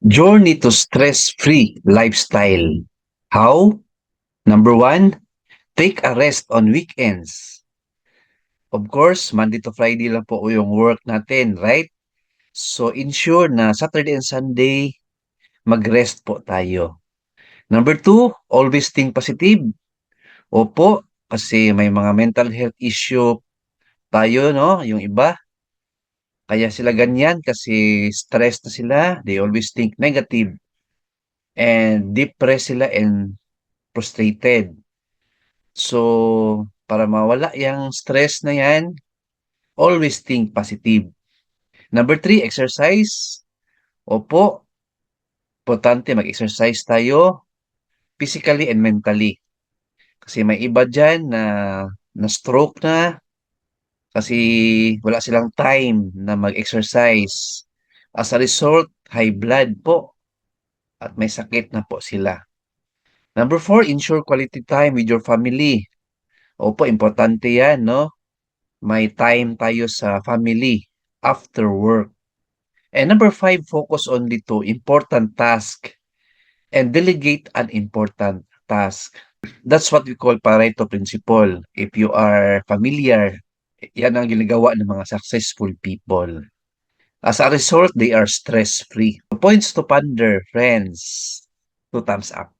Journey to stress-free lifestyle. How? Number one, take a rest on weekends. Of course, Monday to Friday lang po yung work natin, right? So ensure na Saturday and Sunday, mag-rest po tayo. Number two, always think positive. Opo, kasi may mga mental health issue tayo, no? Yung iba, kaya sila ganyan kasi stress na sila. They always think negative and depressed sila and frustrated. So, para mawala yung stress na yan, always think positive. Number three, exercise. Opo, importante mag-exercise tayo physically and mentally. Kasi may iba dyan na stroke na kasi wala silang time na mag-exercise. As a result, high blood po at may sakit na po sila. Number four, ensure quality time with your family. Opo, importante yan, no? May time tayo sa family after work. And number five, focus only to important task and delegate unimportant task. That's what we call Pareto principle. If you are familiar, yan ang ginagawa ng mga successful people. As a result, they are stress-free. Points to ponder, friends. 2 thumbs up.